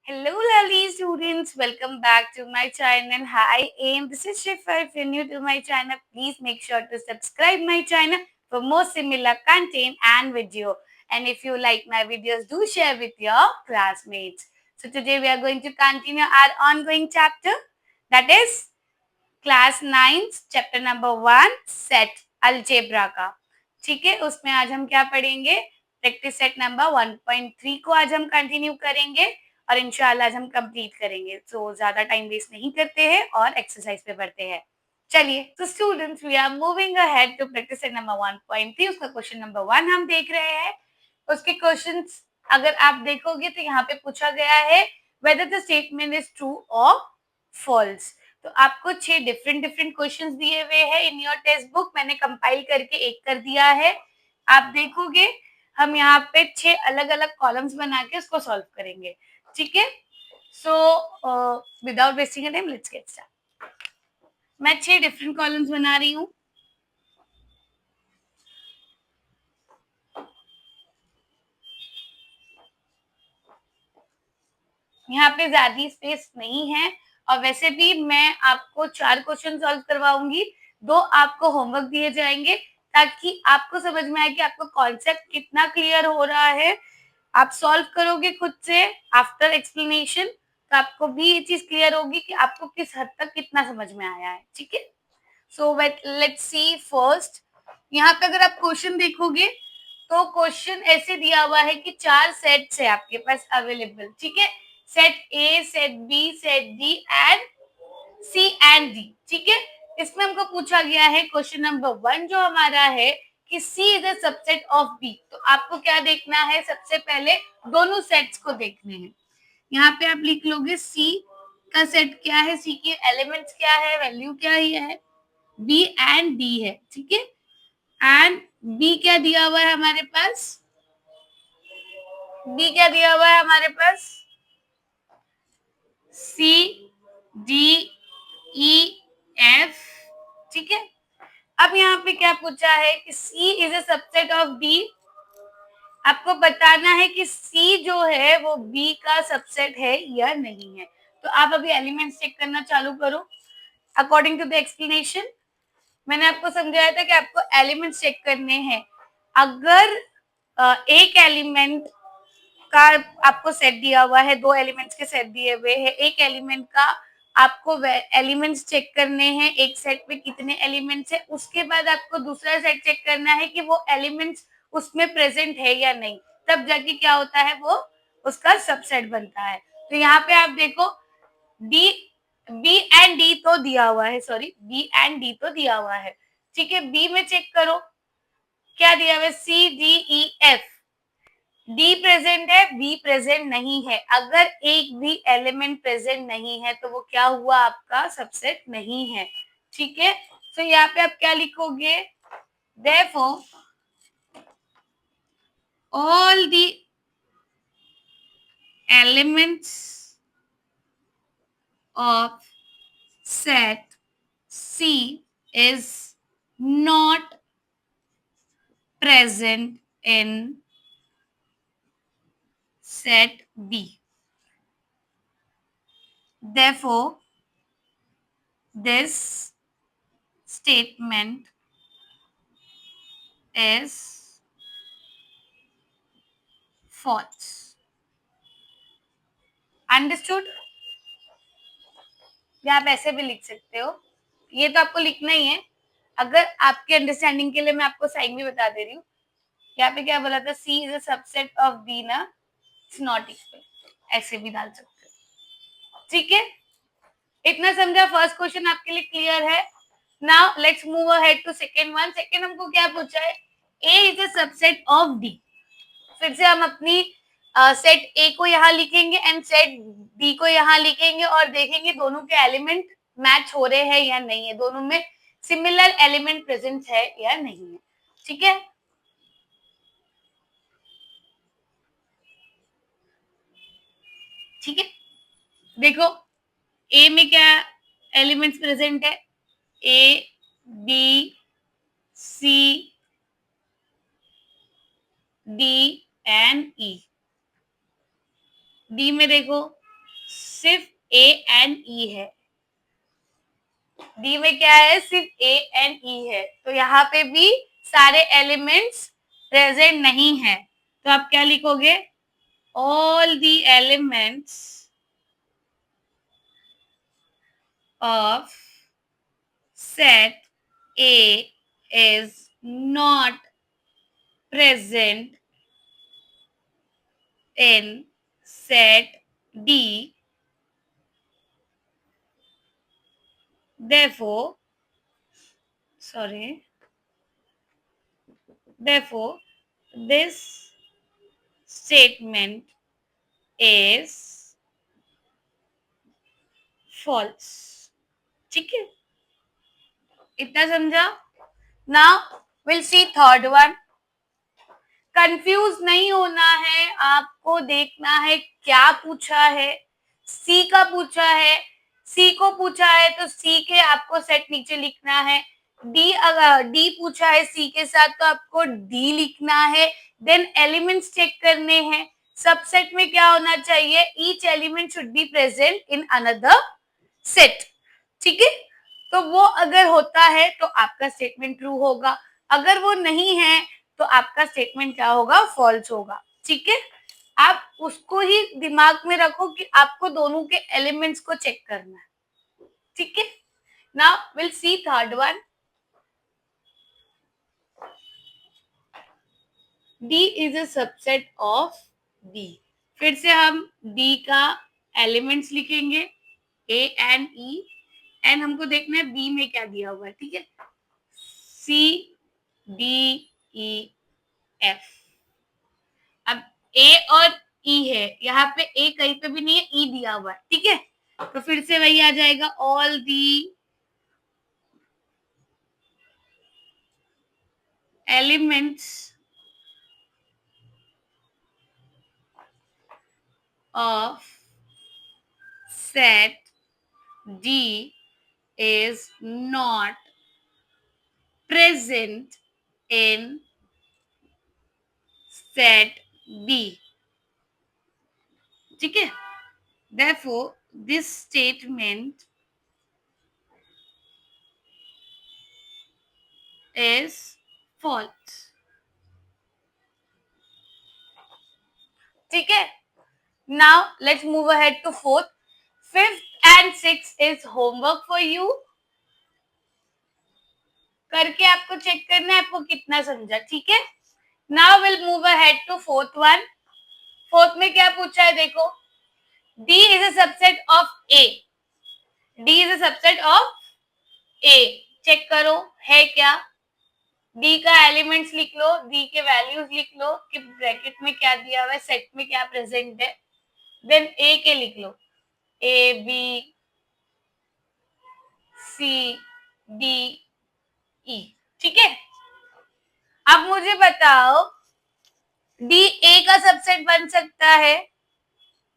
Hello, lovely students. Welcome back to my channel. Hi, Aim. This is Shifa. If you're new to my channel, please make sure to subscribe my channel for more similar content and video. And if you like my videos, do share with your classmates. So today we are going to continue our ongoing chapter. That is class 9 chapter number 1 set algebra का। ठीक है, उसमें आज हम क्या पढ़ेंगे? Practice set number 1.3 को आज हम कंटिन्यू करेंगे और इंशाल्लाह आज हम कंप्लीट करेंगे। सो ज्यादा टाइम वेस्ट नहीं करते हैं और एक्सरसाइज पे बढ़ते हैं। चलिए, तो students we are moving ahead to practice set number 1.3। उसका क्वेश्चन नंबर 1 हम देख रहे हैं। उसके क्वेश्चंस अगर आप देखोगे तो यहाँ पे पूछा गया है whether the statement is true or false। तो आपको 6 डिफरेंट क्वेश्चंस दिए हुए हैं इन योर टेक्स्ट बुक। मैंने कंपाइल करके एक कर दिया है। आप देखोगे हम यहाँ पे 6 अलग अलग कॉलम्स बना के उसको सॉल्व करेंगे। ठीक है, so without wasting time let's get start. मैं 6 डिफरेंट कॉलम्स बना रही हूँ। यहाँ पे ज्यादा स्पेस नहीं है और वैसे भी मैं आपको 4 क्वेश्चन सॉल्व करवाऊंगी। 2 आपको होमवर्क दिए जाएंगे ताकि आपको समझ में आए कि आपको कॉन्सेप्ट कितना क्लियर हो रहा है। आप सॉल्व करोगे खुद से आफ्टर एक्सप्लेनेशन तो आपको भी ये चीज क्लियर होगी कि आपको किस हद तक कितना समझ में आया है। ठीक है, सो लेट्स सी फर्स्ट। यहाँ पे अगर आप क्वेश्चन देखोगे तो क्वेश्चन ऐसे दिया हुआ है कि 4 सेट्स है आपके पास अवेलेबल। ठीक है, set A, set B, set D and C and D. ठीक है, इसमें हमको पूछा गया है क्वेश्चन नंबर 1 जो हमारा है कि C is a subset of B. तो आपको क्या देखना है? सबसे पहले दोनों सेट्स को देखने हैं। यहाँ पे आप लिख लोगे सी का सेट क्या है, सी के एलिमेंट्स क्या है, वैल्यू क्या है, बी एंड डी है। ठीक है, एंड बी क्या दिया हुआ है हमारे पास? बी क्या दिया हुआ है हमारे पास? सी डी ई एफ। ठीक है, अब यहाँ पे क्या पूछा है कि C is a subset of B. आपको बताना है कि सी जो है वो बी का सबसेट है या नहीं है। तो आप अभी एलिमेंट्स चेक करना चालू करो अकॉर्डिंग टू द एक्सप्लेनेशन। मैंने आपको समझाया था कि आपको एलिमेंट्स चेक करने हैं। अगर एक एलिमेंट का आपको सेट दिया हुआ है, 2 एलिमेंट्स के सेट दिए हुए हैं, एक एलिमेंट का आपको एलिमेंट्स चेक करने हैं, एक सेट में कितने एलिमेंट्स है, उसके बाद आपको दूसरा सेट चेक करना है कि वो एलिमेंट्स उसमें प्रेजेंट है या नहीं। तब जाके क्या होता है, वो उसका सबसेट बनता है। तो यहाँ पे आप देखो डी बी एंड डी तो दिया हुआ है, सॉरी बी एंड डी तो दिया हुआ है। ठीक है, बी में चेक करो क्या दिया हुआ है, C D E F. D present है, बी प्रेजेंट नहीं है। अगर एक भी एलिमेंट प्रेजेंट नहीं है तो वो क्या हुआ, आपका सबसेट नहीं है। ठीक है, तो यहाँ पे आप क्या लिखोगे? therefore all the elements of set C is not present in set B. Therefore, this statement is false. Understood? या आप ऐसे भी लिख सकते हो, ये तो आपको लिखना ही है। अगर आपके अंडरस्टैंडिंग के लिए मैं आपको साइन भी बता दे रही हूँ। यहाँ पे क्या बोला था, C is a subset of B ना, इट्स नॉट इक्वल, ऐसे भी डाल सकते हो। ठीक है, इतना समझा? फर्स्ट क्वेश्चन आपके लिए क्लियर है। Now let's move ahead to second one. Second हमको क्या पूछा है, A is a subset of D. फिर से हम अपनी सेट ए को यहाँ लिखेंगे एंड सेट डी को यहाँ लिखेंगे और देखेंगे दोनों के एलिमेंट मैच हो रहे हैं या नहीं है, दोनों में सिमिलर एलिमेंट प्रेजेंट है या नहीं है। ठीक है, ठीक है, देखो ए में क्या एलिमेंट्स प्रेजेंट है, A B C D and E. D में देखो सिर्फ ए एंड ई है, डी में क्या है, सिर्फ ए एंड ई है, तो यहाँ पे भी सारे एलिमेंट्स प्रेजेंट नहीं है, तो आप क्या लिखोगे, all the elements of set A is not present in set D, therefore this statement is false. ठीक है, इतना समझा। Now will C third one. Confuse नहीं होना है, आपको देखना है क्या पूछा है। सी का पूछा है, सी को पूछा है तो सी के आपको सेट नीचे लिखना है। डी, अगर डी पूछा है सी के साथ तो आपको डी लिखना है। देन एलिमेंट्स चेक करने हैं, सबसेट में क्या होना चाहिए, each element should be present in another set. ठीक है, तो वो अगर होता है तो आपका स्टेटमेंट ट्रू होगा, अगर वो नहीं है तो आपका स्टेटमेंट क्या होगा, फॉल्स होगा। ठीक है, आप उसको ही दिमाग में रखो कि आपको दोनों के एलिमेंट्स को चेक करना है। ठीक है, now will C third one. D is a subset of D। फिर से हम D का एलिमेंट्स लिखेंगे A एंड E, एंड हमको देखना है B में क्या दिया हुआ है। ठीक है, C D E F। अब A और E है, यहाँ पे A कहीं पे भी नहीं है, E दिया हुआ है। ठीक है, तो फिर से वही आ जाएगा, all the elements of set D is not present in set B. ठीक है, therefore this statement is false. ठीक है, now let's move ahead to fourth. Fifth and sixth is homework for you. करके आपको चेक करना है आपको कितना समझा। ठीक है, now we'll move ahead to fourth one. Fourth में क्या पूछा है, देखो, D is a subset of A. D is a subset of A. Check करो है क्या, D का एलिमेंट्स लिख लो, D के वैल्यूज लिख लो कि ब्रैकेट में क्या दिया हुआ है, सेट में क्या प्रेजेंट है। देन A के लिख लो, A B C D E। ठीक है, अब मुझे बताओ D A का सबसेट बन सकता है,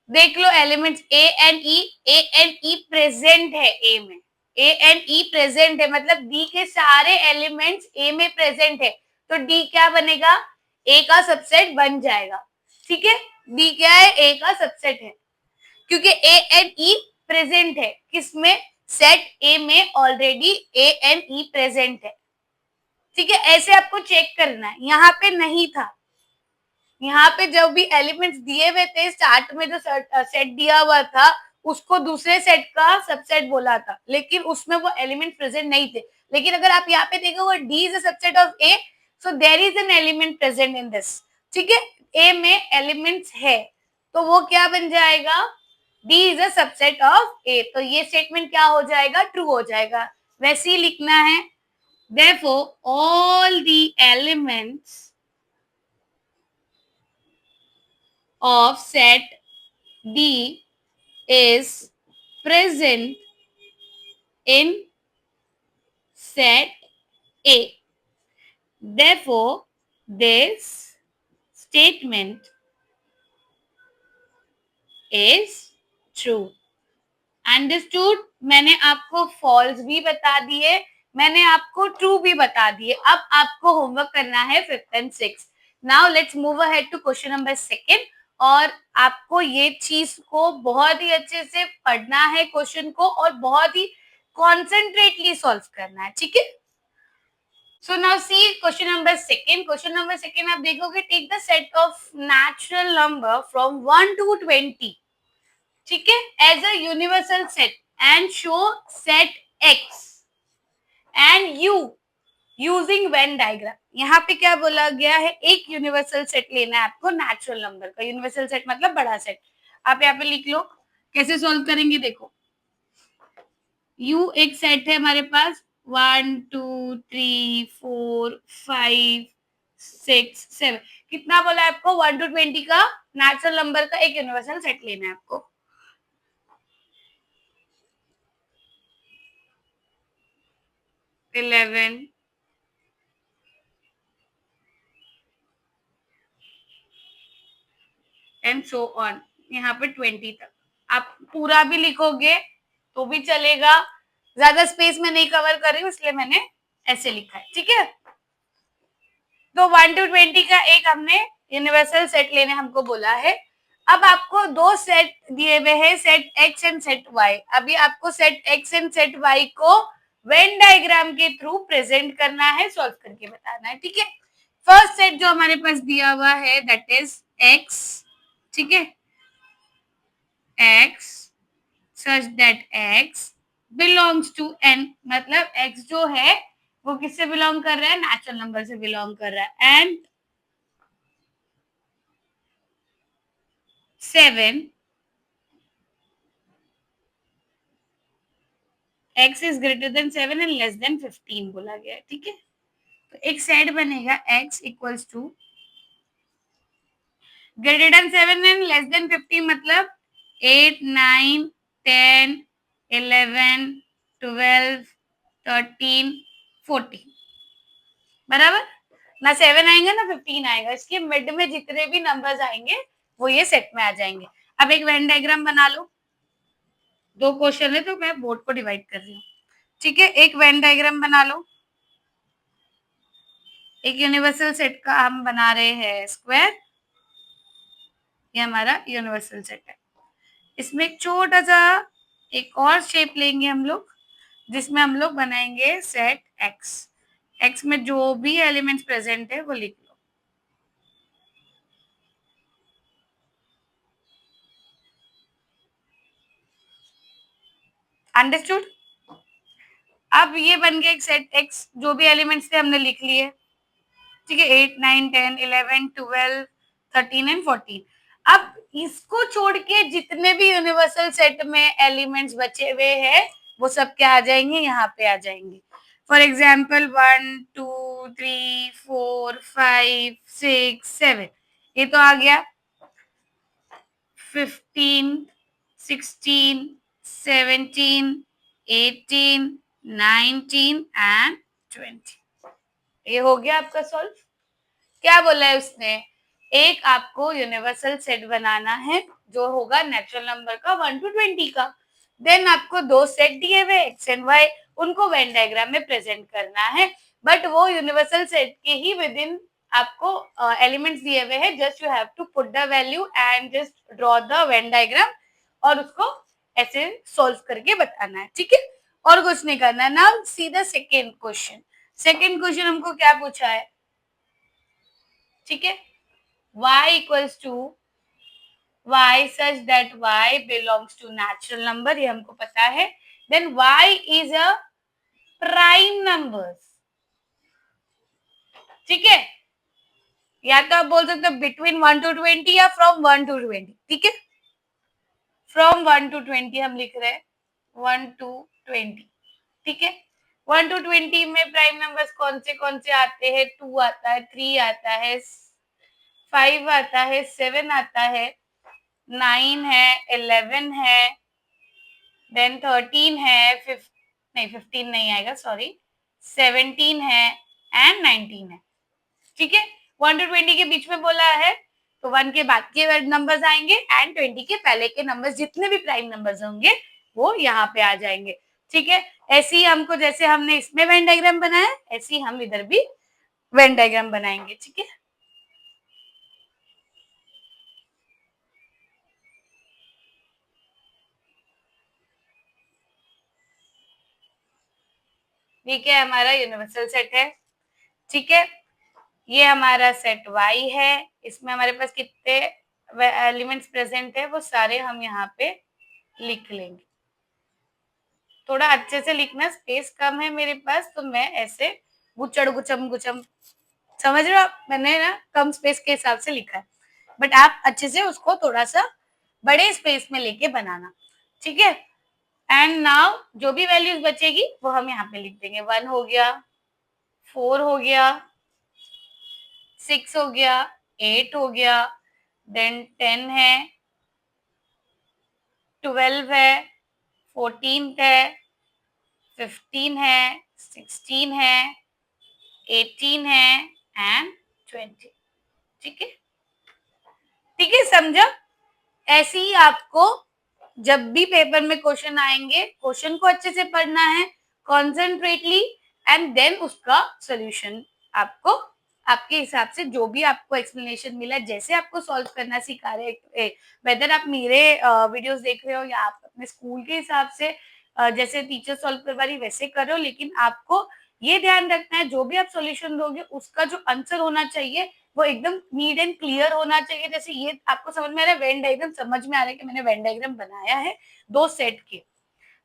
देख लो elements A and E, A and E present है A में, A एंड E प्रेजेंट है, मतलब D के सारे एलिमेंट्स A में प्रेजेंट है, तो D क्या बनेगा, A का सबसेट बन जाएगा। ठीक है, D क्या है, A का सबसेट है, क्योंकि A एंड E प्रेजेंट है, किसमें, सेट A में already A and E present है। ठीक है, ऐसे आपको चेक करना है, यहाँ पे नहीं था, यहाँ पे जब भी एलिमेंट्स दिए हुए थे स्टार्ट में जो सेट दिया हुआ था उसको दूसरे सेट का सबसेट बोला था, लेकिन उसमें वो एलिमेंट प्रेजेंट नहीं थे। लेकिन अगर आप यहाँ पे देखोगे D is a subset of A, so there is an element present in this. ठीक है, A में एलिमेंट्स है तो वो क्या बन जाएगा, D is a subset of A, तो ये स्टेटमेंट क्या हो जाएगा, ट्रू हो जाएगा। वैसे ही लिखना है, therefore all the elements of set D is present in set A. Therefore, this statement is true. Understood, मैंने आपको फॉल्स भी बता दिए, मैंने आपको ट्रू भी बता दिए। अब आपको होमवर्क करना है fifth and sixth. Now let's move ahead to question number second. और आपको ये चीज को बहुत ही अच्छे से पढ़ना है क्वेश्चन को और बहुत ही कॉन्सेंट्रेटली सॉल्व करना है, ठीक है। So now see question number second. Question number second आप देखोगे, take the set of natural number from 1 to 20, ठीक है, as a universal set and show set X and U using Venn diagram. यहाँ पे क्या बोला गया है, एक यूनिवर्सल सेट लेना है आपको नेचुरल नंबर का। यूनिवर्सल सेट मतलब बड़ा सेट। आप यहाँ पे लिख लो, कैसे सॉल्व करेंगे देखो। यू एक सेट है हमारे पास 1 2 3 4 5 6 7। कितना बोला है आपको, 1 to 20 का नेचुरल नंबर का एक यूनिवर्सल सेट लेना है आपको। इलेवन एंड सो ऑन, यहाँ पे 20 तक। आप पूरा भी लिखोगे तो भी चलेगा, ज्यादा स्पेस में नहीं कवर कर रही हूँ इसलिए मैंने ऐसे लिखा है, ठीक है। तो 1 to 20 का एक हमने यूनिवर्सल सेट लेने हमको बोला है। अब आपको दो सेट दिए हुए हैं, set X and set Y. अभी आपको set X and set Y को वेन डायग्राम के थ्रू प्रेजेंट करना है, सॉल्व करके बताना है, ठीक है। फर्स्ट सेट जो हमारे पास दिया हुआ है दैट इज एक्स, ठीक है, x such that x belongs to n, मतलब x जो है वो किससे बिलोंग कर रहा है, नेचुरल नंबर से बिलोंग कर रहा है। And 7 x is greater than 7 and less than 15 बोला गया है, ठीक है। तो एक सेट बनेगा x equals to greater than 7 and less than 15, मतलब 8 9 10 11 12 13 14, बराबर। ना 7 आएगा ना 15 आएगा, इसके मिड में जितने भी नंबर्स आएंगे वो ये सेट में आ जाएंगे। अब एक वेन डायग्राम बना लो। दो क्वेश्चन है तो मैं बोर्ड को डिवाइड कर रही हूँ, ठीक है। एक वेन डायग्राम बना लो। एक यूनिवर्सल सेट का हम बना रहे हैं स्क्वायर, ये हमारा यूनिवर्सल सेट है। इसमें एक छोटा सा एक और शेप लेंगे हम लोग, जिसमें हम लोग बनाएंगे सेट एक्स। एक्स में जो भी एलिमेंट्स प्रेजेंट है वो लिख लो। अंडरस्टूड। अब ये बन गया एक सेट एक्स, जो भी एलिमेंट्स थे हमने लिख लिए, ठीक है। 8 9 10 11 12 13 एंड 14। अब इसको छोड़ के जितने भी यूनिवर्सल सेट में एलिमेंट्स बचे हुए हैं वो सब क्या आ जाएंगे, यहाँ पे आ जाएंगे। फॉर एग्जाम्पल 1 2 3 4 5 6 7, ये तो आ गया। 15 16 17 18 19 एंड 20, ये हो गया आपका सॉल्व। क्या बोला है उसने, एक आपको यूनिवर्सल सेट बनाना है जो होगा नेचुरल नंबर का 1 to 20 का। देन आपको दो सेट दिए हुए एक्स एंड वाई, उनको वेन डायग्राम में प्रेजेंट करना है। बट वो यूनिवर्सल सेट के ही विद इन आपको एलिमेंट्स दिए हुए हैं। Just you have to put the value and just draw the Venn diagram और उसको ऐसे सोल्व करके बताना है, ठीक है। और कुछ नहीं करना है। Now see the second question. Second question हमको क्या पूछा है, ठीक है, y equals to y such that y belongs to natural number, ये हमको पता है। then y is a prime numbers, ठीक है। या तो आप बोल सकते हो बिटवीन 1 to 20 या फ्रॉम 1 to 20, ठीक है। फ्रॉम 1 to 20 हम लिख रहे हैं, 1 to 20, ठीक है। 1 to 20 में प्राइम नंबर्स कौन से आते हैं, 2 आता है, 3 आता है, 5 आता है, 7 आता है, 9 है, 11 है, देन 13 है, नहीं 15 नहीं आएगा, सॉरी, 17 है एंड 19 है, ठीक है। 1 to 20 के बीच में बोला है तो 1 के बाद के नंबर्स आएंगे एंड 20 के पहले के नंबर्स जितने भी प्राइम नंबर्स होंगे वो यहाँ पे आ जाएंगे, ठीक है। ऐसे ही हमको, जैसे हमने इसमें वेन डायग्राम बनाया ऐसे ही हम इधर भी वेन डायग्राम बनाएंगे, ठीक है। ठीक है, हमारा यूनिवर्सल सेट है। ठीक है, ये हमारा सेट वाई है, इसमें हमारे पास कितने एलिमेंट्स प्रेजेंट है वो सारे हम यहाँ पे लिख लेंगे। थोड़ा अच्छे से लिखना, स्पेस कम है मेरे पास, तो मैं ऐसे गुचड़ गुचम गुचम, समझ रहे हो आप, मैंने ना कम स्पेस के हिसाब से लिखा है, बट आप अच्छे से उसको थोड़ा सा बड़े स्पेस में लेके बनाना। ठीक है, एंड नाउ जो भी वैल्यूज बचेगी वो हम यहाँ पे लिख देंगे। 1 हो गया, 4 हो गया, 6 हो गया, 8 हो गया, देन 10 है, 12 है, 14 है, 15 है, 16 है, 18 है एंड 20। ठीक है, ठीक है, समझा? ऐसे ही आपको जब भी पेपर में क्वेश्चन आएंगे, क्वेश्चन को अच्छे से पढ़ना है कॉन्सेंट्रेटली, एंड देन उसका सोल्यूशन आपको आपके हिसाब से जो भी आपको एक्सप्लेनेशन मिला, जैसे आपको सॉल्व करना सिखा रहे, वेदर आप मेरे वीडियोस देख रहे हो या आप अपने स्कूल के हिसाब से जैसे टीचर सॉल्व करवा रही वैसे करो, लेकिन आपको ये ध्यान रखना है जो भी आप सॉल्यूशन दोगे उसका जो आंसर होना चाहिए वो एकदम नीट एंड क्लियर होना चाहिए। जैसे ये आपको समझ में आ रहा है, वेन डायग्राम समझ में आ रहा है कि मैंने वेन डायग्राम बनाया है 2 सेट के।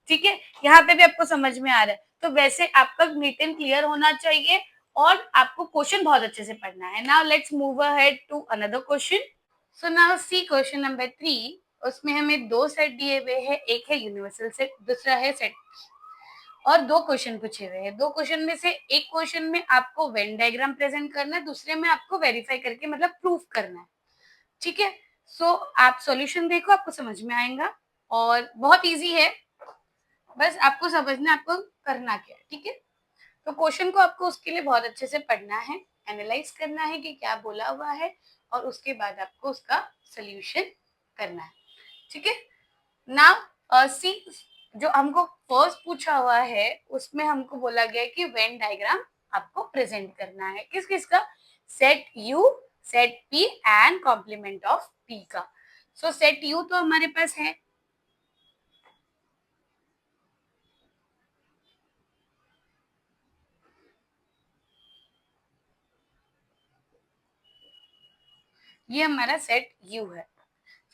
ठीक है, यहाँ पे भी आपको समझ में आ रहा है, तो वैसे आपका नीट एंड क्लियर होना चाहिए और आपको क्वेश्चन बहुत अच्छे से पढ़ना है। Now let's move ahead to another question. So now see question number 3। उसमें हमें 2 सेट दिए हुए हैं, एक है यूनिवर्सल सेट, दूसरा है सेट, और 2 क्वेश्चन पूछे हुए हैं। 2 क्वेश्चन में से एक क्वेश्चन में आपको वेन डायग्राम प्रेजेंट करना है, दूसरे में आपको वेरीफाई करके मतलब प्रूफ करना है। ठीक है, सो आप सॉल्यूशन देखो, आपको समझ में आएगा और बहुत इजी है, बस आपको समझना आपको करना क्या है। ठीक है, तो क्वेश्चन को आपको उसके लिए बहुत अच्छे से पढ़ना है, एनालाइज करना है कि क्या बोला हुआ है, और उसके बाद आपको उसका सोल्यूशन करना है। ठीक है, नाउ सी, जो हमको फर्स्ट पूछा हुआ है उसमें हमको बोला गया है कि वेन डायग्राम आपको प्रेजेंट करना है किस किस का, set U, set P and complement of P का। सो सेट यू तो हमारे पास है, ये हमारा सेट यू है।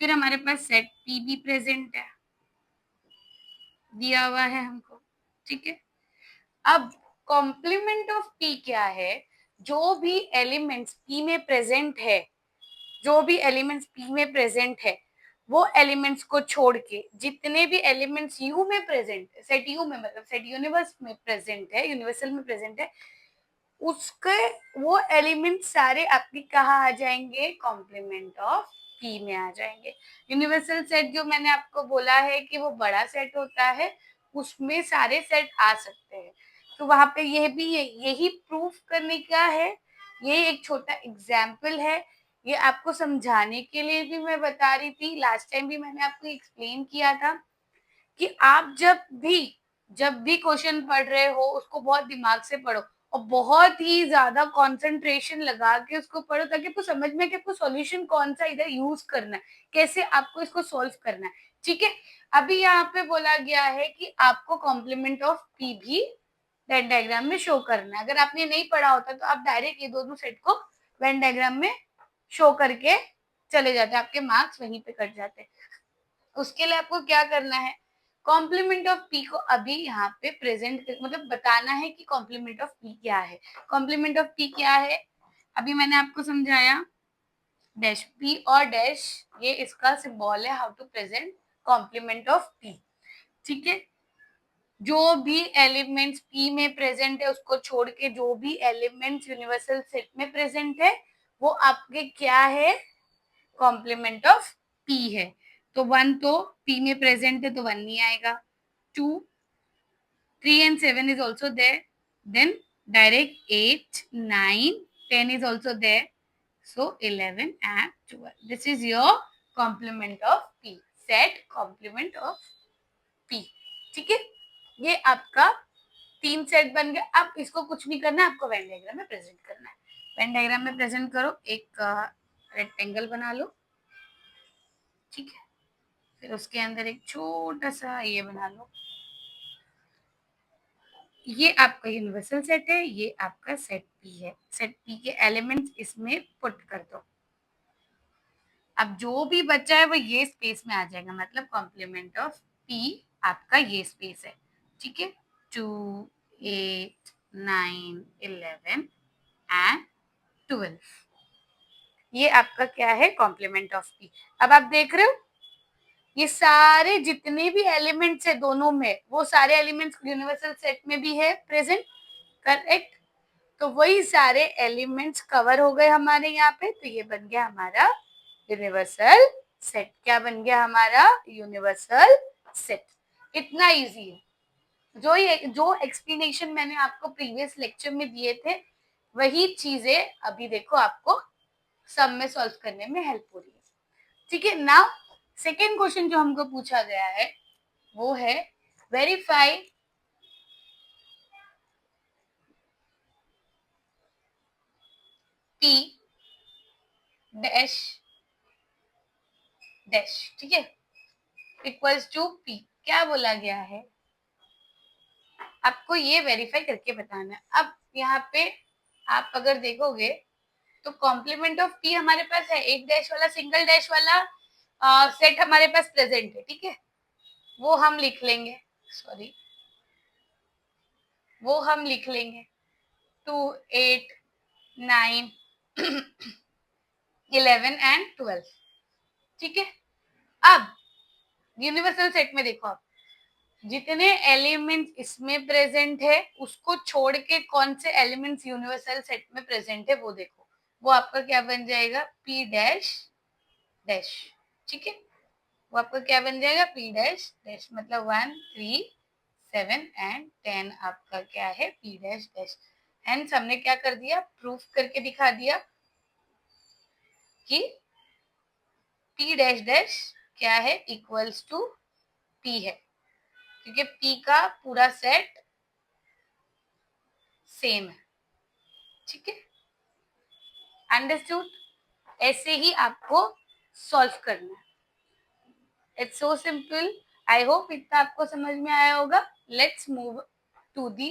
फिर हमारे पास सेट पी भी प्रेजेंट है, दिया हुआ है हमको। ठीक है, अब कॉम्प्लीमेंट ऑफ पी क्या है, जो भी एलिमेंट्स पी में प्रेजेंट है, जो भी एलिमेंट्स पी में प्रेजेंट है वो एलिमेंट्स को छोड़ के जितने भी एलिमेंट्स यू में प्रेजेंट है, सेट यू में मतलब सेट यूनिवर्स में प्रेजेंट है, यूनिवर्सल में प्रेजेंट है, उसके वो एलिमेंट सारे आपके कहाँ आ जाएंगे, कॉम्प्लीमेंट ऑफ पी में आ जाएंगे। यूनिवर्सल सेट जो मैंने आपको बोला है कि वो बड़ा सेट होता है, उसमें सारे सेट आ सकते हैं, तो वहां पे यह भी यही प्रूफ करने का है, ये एक छोटा एग्जाम्पल है, ये आपको समझाने के लिए भी मैं बता रही थी। लास्ट टाइम भी मैंने आपको एक्सप्लेन किया था कि आप जब भी क्वेश्चन पढ़ रहे हो उसको बहुत दिमाग से पढ़ो और बहुत ही ज्यादा कंसंट्रेशन लगा के उसको पढ़ो, ताकि आपको समझ में कि आपको सॉल्यूशन कौन सा इधर यूज करना है, कैसे आपको इसको सॉल्व करना है। ठीक है, अभी यहाँ पे बोला गया है कि आपको कॉम्प्लीमेंट ऑफ पी भी वेन डायग्राम में शो करना है। अगर आपने नहीं पढ़ा होता तो आप डायरेक्ट ये दोनों सेट को वेन डायग्राम में शो करके चले जाते, आपके मार्क्स वहीं पे कट जाते। उसके लिए आपको क्या करना है, कॉम्प्लीमेंट ऑफ पी को अभी यहाँ पे प्रेजेंट मतलब बताना है कि कॉम्प्लीमेंट ऑफ पी क्या है। कॉम्प्लीमेंट ऑफ पी क्या है, अभी मैंने आपको समझाया, डैश पी और डैश ये इसका सिंबल है how to present complement of P. ठीक है, जो भी एलिमेंट्स पी में प्रेजेंट है उसको छोड़ के जो भी एलिमेंट्स यूनिवर्सल सेट में प्रेजेंट है वो आपके क्या है, कॉम्प्लीमेंट ऑफ पी है। तो 1 तो पी में प्रेजेंट है तो 1 नहीं आएगा, 2, 3 and 7 is also there, then direct 8, 9, 10 is also there, so 11 and 12. This is your complement of P, set complement of P. ठीक है, ये आपका 3 सेट बन गया। अब इसको कुछ नहीं करना है, आपको वेन डायग्राम में प्रेजेंट करना है। वेन डायग्राम में प्रेजेंट करो, एक रेक्टेंगल बना लो। ठीक है, फिर उसके अंदर एक छोटा सा ये बना लो, ये आपका यूनिवर्सल सेट है, ये आपका सेट पी है। सेट पी के एलिमेंट्स इसमें पुट कर दो। अब जो भी बचा है वो ये स्पेस में आ जाएगा, मतलब कॉम्प्लीमेंट ऑफ पी आपका ये स्पेस है। ठीक है, 2, 8, 9, 11 एंड 12, ये आपका क्या है, कॉम्प्लीमेंट ऑफ पी। अब आप देख रहे हो ये सारे जितने भी एलिमेंट्स है दोनों में, वो सारे एलिमेंट्स यूनिवर्सल सेट में भी है प्रेजेंट, करेक्ट। तो वही सारे एलिमेंट्स कवर हो गए हमारे यहाँ पे, तो ये बन गया हमारा यूनिवर्सल सेट। क्या बन गया हमारा, यूनिवर्सल सेट। इतना इजी है। जो एक्सप्लेनेशन मैंने आपको प्रीवियस लेक्चर में दिए थे, वही चीजें अभी देखो आपको सम में सॉल्व करने में हेल्प हो रही है। ठीक है, नाउ सेकेंड क्वेश्चन जो हमको पूछा गया है वो है वेरीफाई पी डैश डैश, ठीक है, इक्वल्स टू पी। क्या बोला गया है, आपको ये वेरीफाई करके बताना है। अब यहाँ पे आप अगर देखोगे तो कॉम्प्लीमेंट ऑफ पी हमारे पास है, एक डैश वाला सिंगल डैश वाला सेट हमारे पास प्रेजेंट है। ठीक है, वो हम लिख लेंगे, सॉरी वो हम लिख लेंगे 2, 8, 9, 11 एंड 12। ठीक है, अब यूनिवर्सल सेट में देखो आप, जितने एलिमेंट्स इसमें प्रेजेंट है उसको छोड़ के कौन से एलिमेंट्स यूनिवर्सल सेट में प्रेजेंट है वो देखो। वो आपका क्या बन जाएगा, पी डैश डैश। ठीक है, वो आपका क्या बन जाएगा, पी डैश डैश, मतलब 1, 3, 7 एंड 10 आपका क्या है, पी डैश डैश। एंड हमने क्या कर दिया, प्रूफ करके दिखा दिया कि पी डैश डैश क्या है, इक्वल्स टू पी है, क्योंकि पी का पूरा सेट सेम है। ठीक है, अंडरस्टूड। ऐसे ही आपको सॉल्व करना है, it's so simple. I hope इतना आपको समझ में आया होगा। Let's move to the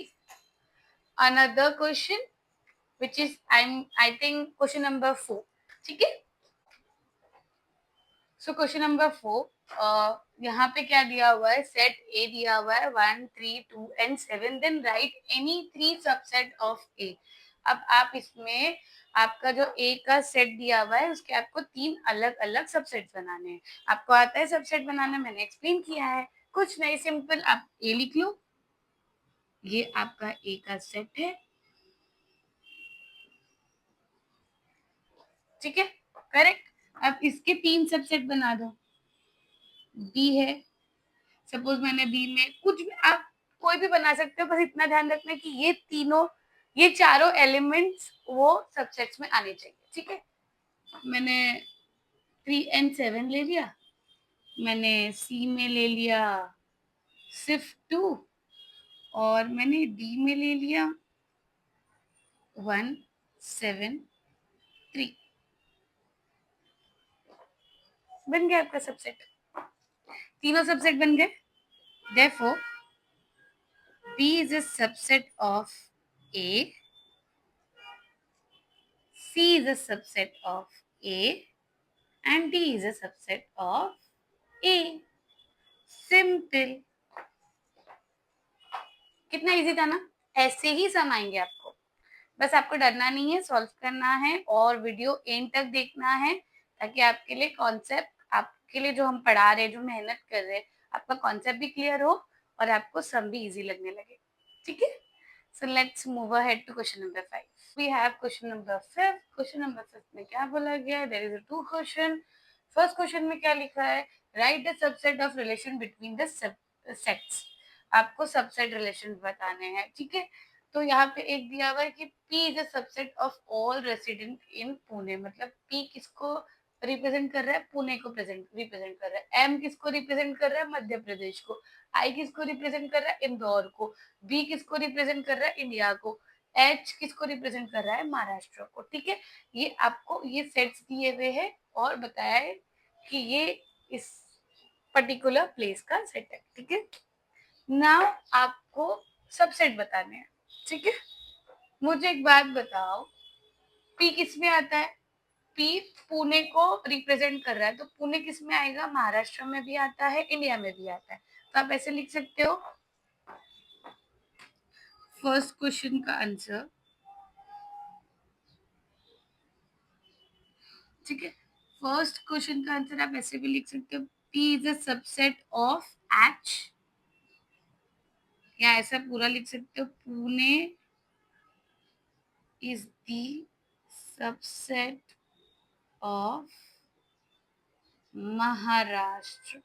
another question which is I think question number 4। ठीक है, सो क्वेश्चन नंबर 4, यहाँ पे क्या दिया हुआ है, सेट ए दिया हुआ है 1, 3, 2 and 7, then write any 3 subset of A. अब आप इसमें आपका जो ए का सेट दिया हुआ है उसके आपको 3 अलग अलग सबसेट बनाने हैं। आपको आता है सबसेट बनाना, मैंने एक्सप्लेन किया है, कुछ नहीं, सिंपल आप ए लिख लो, ये आपका ए का सेट है। ठीक है, करेक्ट। अब इसके 3 सबसेट बना दो, बी है, सपोज मैंने बी में कुछ भी, आप कोई भी बना सकते हो, बस इतना ध्यान रखना कि ये तीनों, ये चारों एलिमेंट्स वो सबसेट्स में आने चाहिए। ठीक है, मैंने 3 एंड 7 ले लिया, मैंने सी में ले लिया सिर्फ 2, और मैंने डी में ले लिया 1, 7, 3। बन गया आपका सबसेट, तीनों सबसेट बन गए। therefore B is a subset of A, C is a subset of A and D is a subset of A. Simple, कितना इजी था ना। ऐसे ही सम आएंगे आपको, बस आपको डरना नहीं है, सॉल्व करना है और वीडियो एंड तक देखना है, ताकि आपके लिए कॉन्सेप्ट, आपके लिए जो हम पढ़ा रहे हैं, जो मेहनत कर रहे हैं, आपका कॉन्सेप्ट भी क्लियर हो और आपको सम भी इजी लगने लगे। ठीक है, so let's move ahead to question number 5। We have question number 5। Question number 5 में क्या बोला गया है, there is a 2 question. First question में क्या लिखा है, write the subset of relation between the sets. आपको सबसेट रिलेशन बताने हैं। ठीक है, तो यहाँ पे एक दिया हुआ है कि P is a subset of all resident in Pune, मतलब P किसको रिप्रेजेंट कर रहा है, पुणे को रिप्रेजेंट कर रहा है। M किसको रिप्रेजेंट कर रहा है, मध्य प्रदेश को। I किसको रिप्रेजेंट कर रहा है, इंदौर को। B किसको रिप्रेजेंट कर रहा है, इंडिया को। H किसको रिप्रेजेंट कर रहा है, महाराष्ट्र को। ठीक है, ये आपको ये सेट्स दिए हुए हैं और बताया है कि ये इस पर्टिकुलर प्लेस का सेट है। ठीक है, नाउ आपको सबसेट बताने हैं, ठीक है। मुझे एक बात बताओ, पी किस में आता है? पी पुणे को रिप्रेजेंट कर रहा है, तो पुणे किस में आएगा? महाराष्ट्र में भी आता है, इंडिया में भी आता है। तो आप ऐसे लिख सकते हो, फर्स्ट क्वेश्चन का आंसर, ठीक है। फर्स्ट क्वेश्चन का आंसर आप ऐसे भी लिख सकते हो, P is a subset of H, या ऐसा पूरा लिख सकते हो, Pune is the subset of Maharashtra,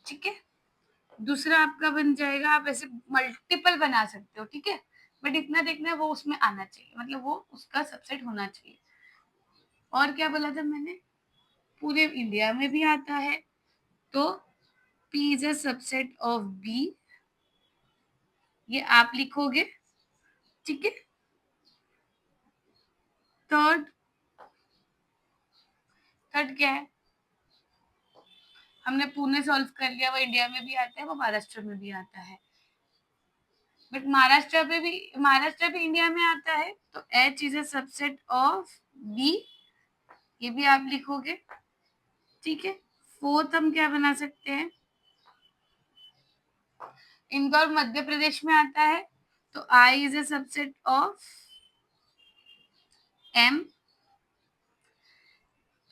ठीक है। दूसरा आपका बन जाएगा, आप ऐसे मल्टीपल बना सकते हो, ठीक है, बट इतना देखना है वो उसमें आना चाहिए, मतलब वो उसका सबसेट होना चाहिए। और क्या बोला था मैंने? पूरे इंडिया में भी आता है, तो P is a subset of B, ये आप लिखोगे, ठीक है। थर्ड, थर्ड क्या है? हमने पुणे सॉल्व कर लिया, वो इंडिया में भी आता है, वो महाराष्ट्र में भी आता है, बट महाराष्ट्र भी इंडिया में आता है, तो H is a subset of B, ये भी आप लिखोगे, ठीक है। फोर्थ हम क्या बना सकते हैं? इंदौर मध्य प्रदेश में आता है, तो I is a subset of M.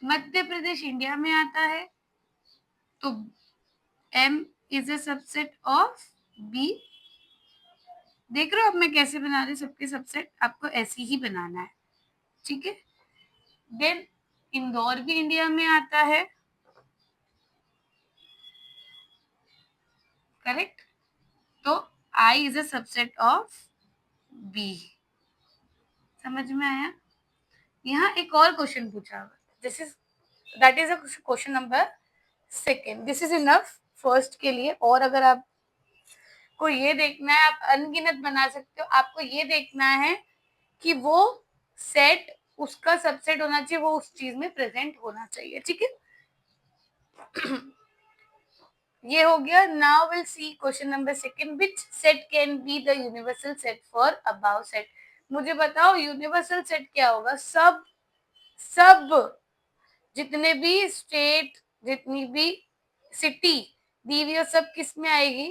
Madhya Pradesh India में आता है, तो M is a subset of B. देख रहे हो अब मैं कैसे बना रही हूँ सबके सबसेट? आपको ऐसे ही बनाना है, ठीक है। देन इंदौर भी इंडिया में आता है, करेक्ट, तो I is a subset of B. समझ में आया? यहाँ एक और क्वेश्चन पूछा हुआ, this is that is a question number second, this is enough first के लिए। और अगर आप को ये देखना है, आप अनगिनत बना सकते हो, आपको ये देखना है कि वो सेट उसका सबसेट होना चाहिए, वो उस चीज में प्रेजेंट होना चाहिए, ठीक है। ये हो गया। Now will see question number second, which set can be the universal set for above set. मुझे बताओ यूनिवर्सल सेट क्या होगा? सब सब जितने भी स्टेट, जितनी भी सिटी दी हुई, सब किस में आएगी?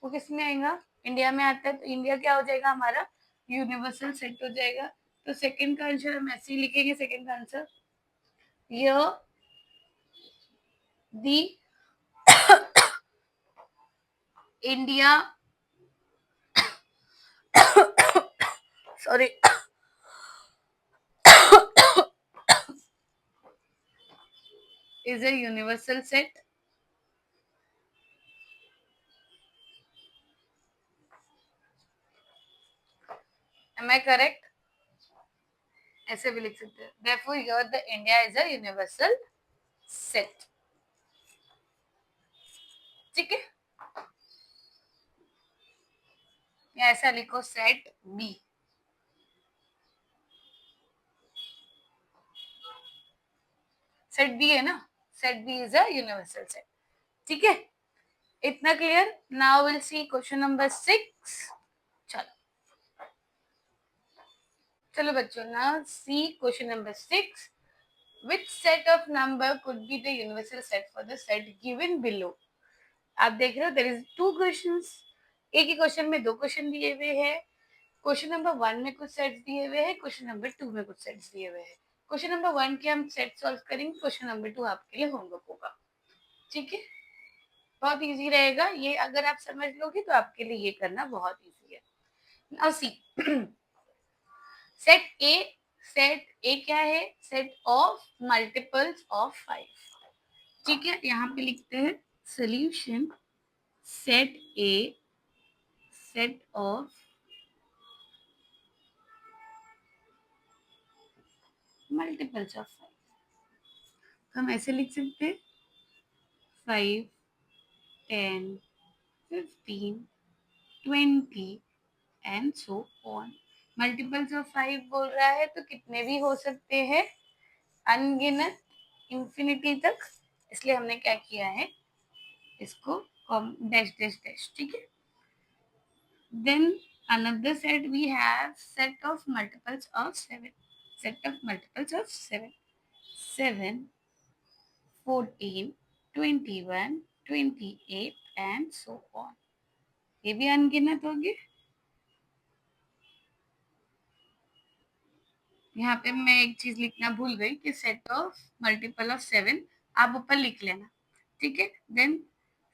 वो किस में आएगा? इंडिया में आता है, तो इंडिया क्या हो जाएगा हमारा? यूनिवर्सल सेट हो जाएगा। तो सेकंड का आंसर हम ऐसे ही लिखेंगे, सेकंड का आंसर, ये the India sorry is a universal set. Am I correct? ऐसे भी लिख सकते हैं, therefore here the India is a universal set, ठीक है। या ऐसा लिखो, सेट बी, सेट बी है ना, set B is a universal set, ठीक है। इतना clear? Now will see question number 6। चलो चलो बच्चों, now see question number 6, which set of number could be the universal set for the set given below। आप देख रहे हो देयर इज टू क्वेश्चंस, एक ही क्वेश्चन में दो क्वेश्चन दिए हुए हैं। क्वेश्चन नंबर 1 में कुछ सेट्स दिए हुए हैं, क्वेश्चन नंबर 2 में कुछ सेट्स दिए हुए हैं। क्वेश्चन नंबर 1 के हम सेट सॉल्व करेंगे, क्वेश्चन नंबर 2 आपके लिए होमवर्क होगा, ठीक है। बहुत इजी रहेगा ये, अगर आप समझ लोगे तो आपके लिए ये करना बहुत इजी है। Now see set A, set ए क्या है? सेट ऑफ मल्टीपल्स ऑफ 5, ठीक है। यहाँ पे लिखते हैं solution, set A set of multiples of 5, तो हम ऐसे लिख सकते हैं 5, 10, 15, 20 and so on. Multiples of 5 बोल रहा है, तो कितने भी हो सकते हैं, अनगिनत, इंफिनिटी तक। इसलिए हमने क्या किया है, इसको डैश डैश डैश, ठीक है। Then another set we have set of multiples of 7, set of multiples of 7, 7, 14, 21, 28 and so on. ये भी अनगिनत होगी। यहाँ पे मैं एक चीज लिखना भूल गई कि सेट ऑफ मल्टीपल ऑफ 7 आप ऊपर लिख लेना, ठीक है। देन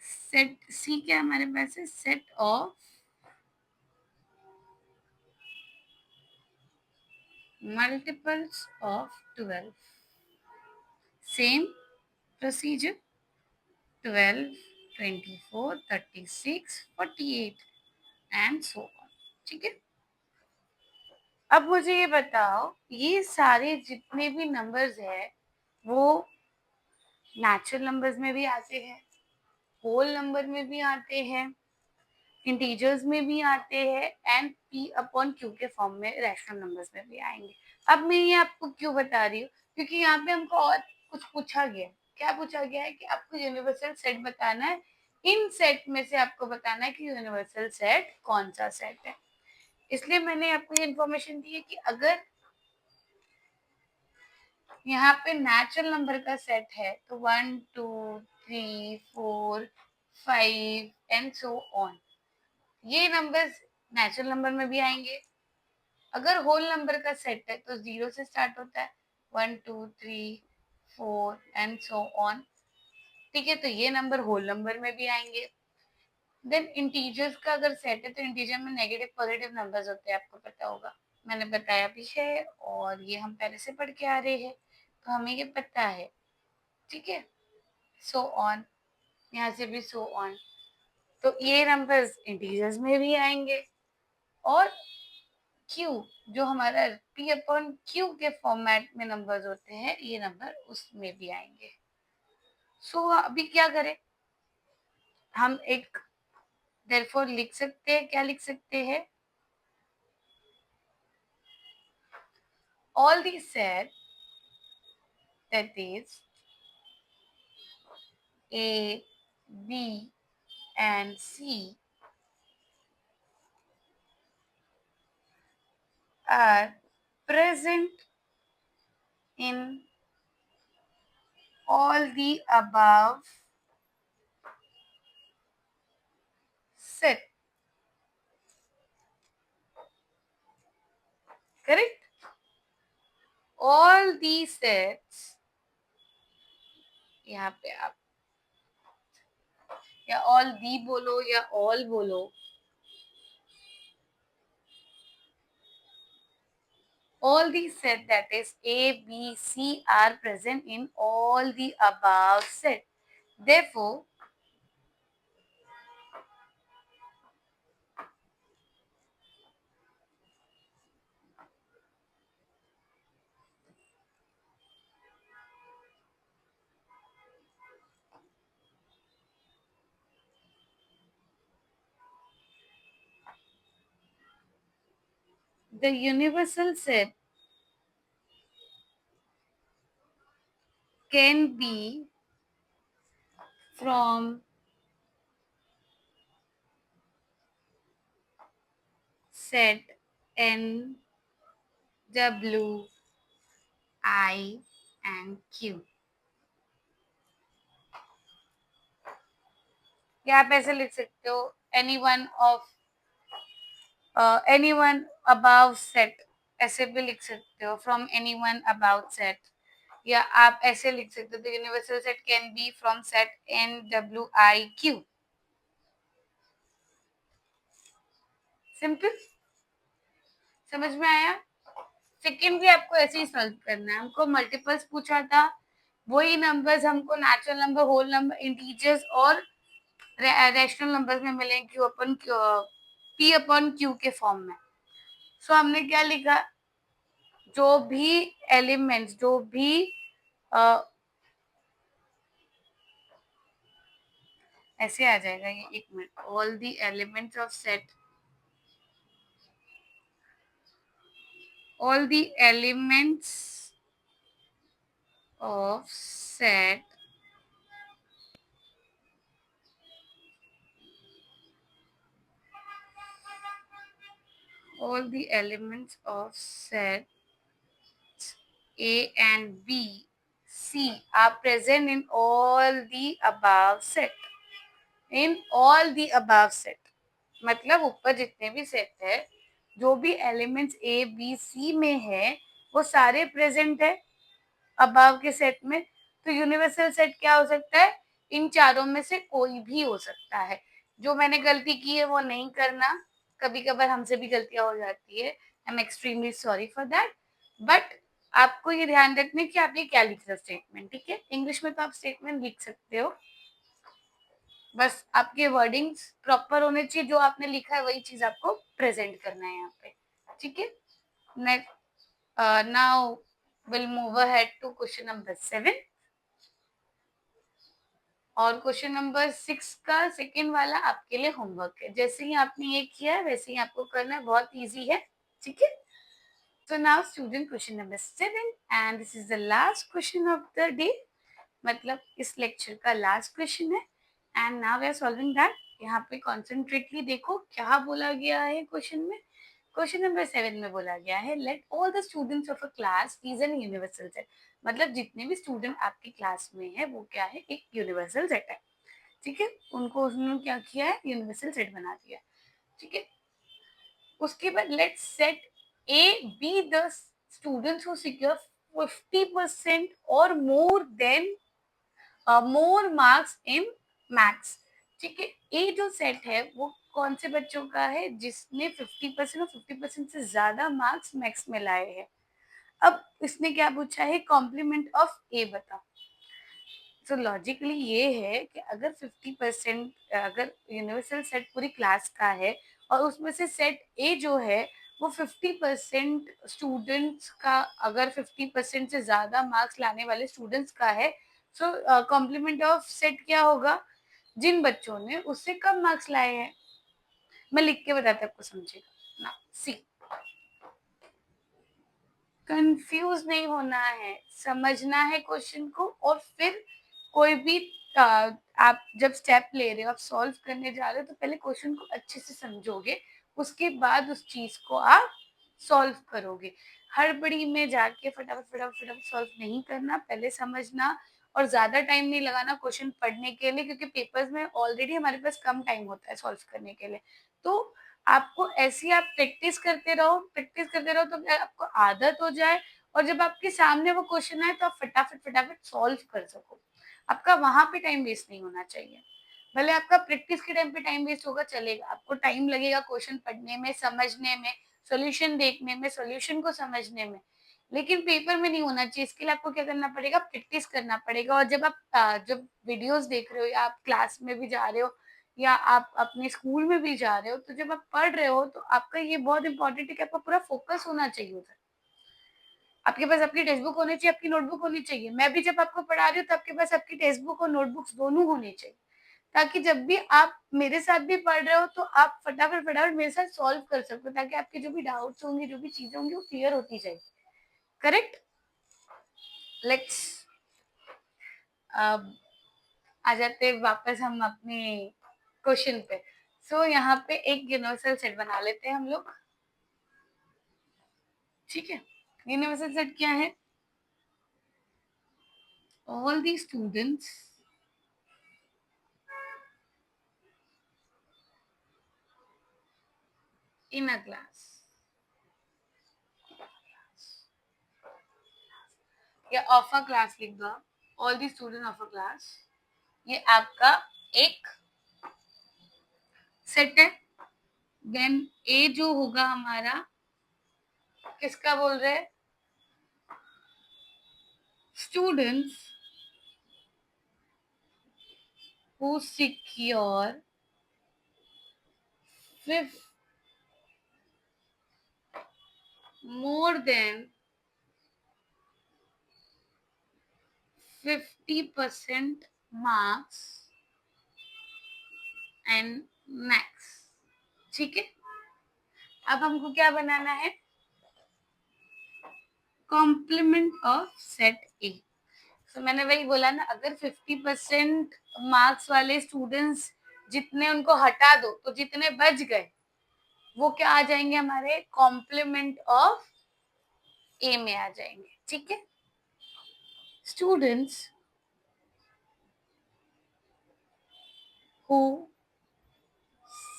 सेट सी क्या हमारे पास है, set of multiples of 12, same procedure, 12, 24, 36, 48 and so on, ठीक है। अब मुझे ये बताओ, ये सारे जितने भी नंबर्स है वो नेचुरल नंबर्स में भी आते हैं, होल नंबर में भी आते हैं, इंटीजर्स में भी आते हैं एंड पी अपॉन क्यू के फॉर्म में रैशनल नंबर्स में भी आएंगे। अब मैं ये आपको क्यों बता रही हूँ, क्योंकि यहाँ पे हमको और कुछ पूछा गया। क्या पूछा गया है कि आपको यूनिवर्सल सेट बताना है, इन सेट में से आपको बताना है कि यूनिवर्सल सेट कौन सा सेट है। इसलिए मैंने आपको ये इन्फॉर्मेशन दी है कि अगर यहाँ पे नेचुरल नंबर का सेट है तो 1, 2, 3, 4, 5 एंड सो ऑन, ये नंबर्स नेचुरल नंबर में भी आएंगे। अगर होल नंबर का सेट है तो 0 से स्टार्ट होता है, 1, 2, 3, 4 एंड सो ऑन, ठीक है। तो ये नंबर होल नंबर में भी आएंगे। देन इंटीजर्स का अगर सेट है तो इंटीजर में नेगेटिव पॉजिटिव नंबर्स होते हैं, आपको पता होगा, मैंने बताया भी है और ये हम पहले से पढ़ के आ रहे हैं, तो हमें ये पता है, ठीक है। सो ऑन, यहाँ से भी सो ऑन, तो ये नंबर्स इंटीजर्स में भी आएंगे। और क्यू जो हमारा पी अपॉन क्यू के फॉर्मेट में नंबर्स होते हैं, ये नंबर उसमें भी आएंगे। सो अभी क्या करें, हम एक देयरफॉर लिख सकते हैं, क्या लिख सकते हैं, all the set that is A, B and C are present in all the above set. Correct? All these sets, यहाँ पे आप या all the बोलो या all बोलो, all the set that is A, B, C are present in all the above set. Therefore, the universal set can be from set N, W, I and Q. या आप ऐसे लिख सकते हो any one above set, ऐसे भी लिख सकते हो from any one above set, या आप ऐसे लिख सकते हो the universal set can be from set N, W, I, Q। Simple, समझ में आया। सेकेंड भी आपको ऐसे ही सॉल्व करना है, हमको मल्टीपल्स पूछा था, वही नंबर्स हमको natural number, whole number, integers और रैशनल नंबर्स में मिलेंगे Q upon P upon Q के फॉर्म में। सो हमने क्या लिखा, जो भी एलिमेंट्स, जो भी ऐसे आ जाएगा ये, एक minute, all the elements of set, all the elements of set all the elements of set A and B, C are present in all the above set. In all the above set मतलब ऊपर जितने भी set है, जो भी elements A, B, C में है वो सारे प्रेजेंट है अबव के सेट में. तो यूनिवर्सल सेट क्या हो सकता है? इन चारों में से कोई भी हो सकता है. जो मैंने गलती की है वो नहीं करना. कभी कभार हमसे भी गलतियां हो जाती है. I am extremely sorry for that. But आपको ये ध्यान रखना कि आप ये क्या लिख रहे हो स्टेटमेंट. ठीक है, इंग्लिश में तो आप स्टेटमेंट लिख सकते हो, बस आपके वर्डिंग्स प्रॉपर होने चाहिए. जो आपने लिखा है वही चीज आपको प्रेजेंट करना है यहाँ पे. ठीक है, next now will move ahead to question number 7. और क्वेश्चन नंबर 6 का सेकेंड वाला आपके लिए होमवर्क है. जैसे ही आपने ये किया है वैसे ही आपको करना है. बहुत इजी है. ठीक है. So now student question number 7 and this is the last question of the day. मतलब इस लेक्चर का लास्ट क्वेश्चन है. And now we are solving that. यहाँ पे कॉन्सेंट्रेटली देखो क्या बोला गया है क्वेश्चन में. क्वेश्चन नंबर 7 में बोला गया है let all the students of a class is an universal set. मतलब जितने भी स्टूडेंट आपकी क्लास में है वो क्या है? एक यूनिवर्सल सेट है. ठीक है, उनको उसने क्या किया है? यूनिवर्सल सेट बना दिया. ठीक है, उसके बाद let's set A be the students who secure 50% और मोर मार्क्स इन मैथ्स. ठीक है, ए जो सेट है वो कौन से बच्चों का है? जिसने 50% और 50% से ज्यादा मार्क्स मैथ्स में लाए हैं. अब इसने क्या पूछा है? कॉम्प्लीमेंट ऑफ ए बताओ. तो लॉजिकली ये है कि अगर 50%, अगर यूनिवर्सल सेट पूरी क्लास का है और उसमें से सेट ए जो है वो 50% स्टूडेंट्स का, अगर 50% से ज्यादा मार्क्स लाने वाले स्टूडेंट्स का है, सो कॉम्प्लीमेंट ऑफ सेट क्या होगा? जिन बच्चों ने उससे कम मार्क्स लाए हैं. मैं लिख के बताती आपको समझेगा ना. सी, कंफ्यूज नहीं होना है, समझना है क्वेश्चन को. और फिर कोई भी आप जब स्टेप ले रहे हो, आप सॉल्व करने जा रहे हो, तो पहले क्वेश्चन को अच्छे से समझोगे, उसके बाद उस चीज को आप सॉल्व करोगे. हड़बड़ी में जाके फटाफट फटाफट फटाफट सॉल्व नहीं करना. पहले समझना और ज्यादा टाइम नहीं लगाना क्वेश्चन पढ़ने के लिए, क्योंकि पेपर्स में ऑलरेडी हमारे पास कम टाइम होता है सॉल्व करने के लिए. तो आपको ऐसी आप प्रैक्टिस करते रहो तो आपको आदत हो जाए. और जब आपके सामने वो क्वेश्चन आए तो आप फटाफट फटाफट सॉल्व कर सको. आपका वहां पे टाइम वेस्ट नहीं होना चाहिए. भले आपका प्रैक्टिस के टाइम पे टाइम वेस्ट होगा, चलेगा. आपको टाइम लगेगा क्वेश्चन पढ़ने में, समझने में, सॉल्यूशन देखने में, सॉल्यूशन को समझने में, लेकिन पेपर में नहीं होना चाहिए. इसके लिए आपको क्या करना पड़ेगा? प्रैक्टिस करना पड़ेगा. और जब आप जब वीडियोस देख रहे हो या आप क्लास में भी जा रहे हो या आप अपने स्कूल में भी जा रहे हो, तो जब आप पढ़ रहे हो तो आपका ये बहुत इंपॉर्टेंट है कि आपका पूरा फोकस होना चाहिए उधर. आपके पास आपकी टेक्स्ट बुक होनी चाहिए, आपकी नोटबुक होनी चाहिए. मैं भी जब आपको पढ़ा रही हूँ तो आपके पास आपकी टेक्स्ट बुक और नोटबुक्स दोनों होनी चाहिए, ताकि जब भी आप मेरे साथ भी पढ़ रहे हो तो आप फटाफट फटाफट मेरे साथ सॉल्व कर सको, ताकि आपके जो भी डाउट्स होंगे, जो भी चीजें होंगी, वो क्लियर होती जाएगी. करेक्ट. लेट्स अब आ जाते वापस हम अपने क्वेश्चन पे. सो यहाँ पे एक यूनिवर्सल सेट बना लेते हैं हम लोग. ठीक है, यूनिवर्सल सेट क्या है? All the students in a class या ऑफ अ क्लास लिख दो. All the student of a class, ये आपका एक सेट है. देन ए जो होगा हमारा, किसका बोल रहे हैं? Students who secure 5 more than 50% marks and max. ठीक है, अब हमको क्या बनाना है? Complement of set A. तो मैंने वही बोला ना, अगर 50% मार्क्स वाले स्टूडेंट्स जितने, उनको हटा दो तो जितने बच गए, वो क्या आ जाएंगे, हमारे कॉम्प्लीमेंट ऑफ ए में आ जाएंगे। ठीक है students, who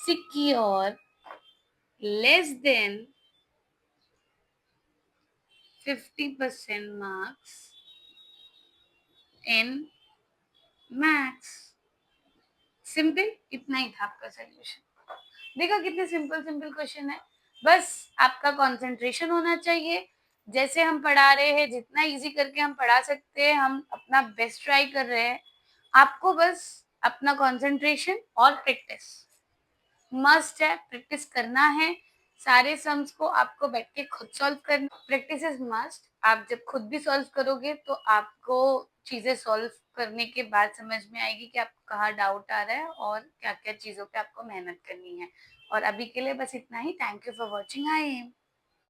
secure less than 50% marks in maths। Simple, इतना ही था आपका सोल्यूशन। देखो कितने सिंपल सिंपल क्वेश्चन है, बस आपका कंसंट्रेशन होना चाहिए। जैसे हम पढ़ा रहे हैं, जितना इजी करके हम पढ़ा सकते हैं, हम अपना बेस्ट ट्राई कर रहे हैं। आपको बस अपना कंसंट्रेशन और प्रैक्टिस मस्ट है, प्रैक्टिस करना है। सारे सम्स को आपको बैठ के खुद सॉल्व करना, प्रैक्टिस इज मस्ट। आप जब खुद भी सॉल्व करोगे तो आपको चीजें सॉल्व करने के बाद समझ में आएगी कि आपको कहाँ डाउट आ रहा है और क्या क्या चीजों पे आपको मेहनत करनी है। और अभी के लिए बस इतना ही। Thank you for watching. I M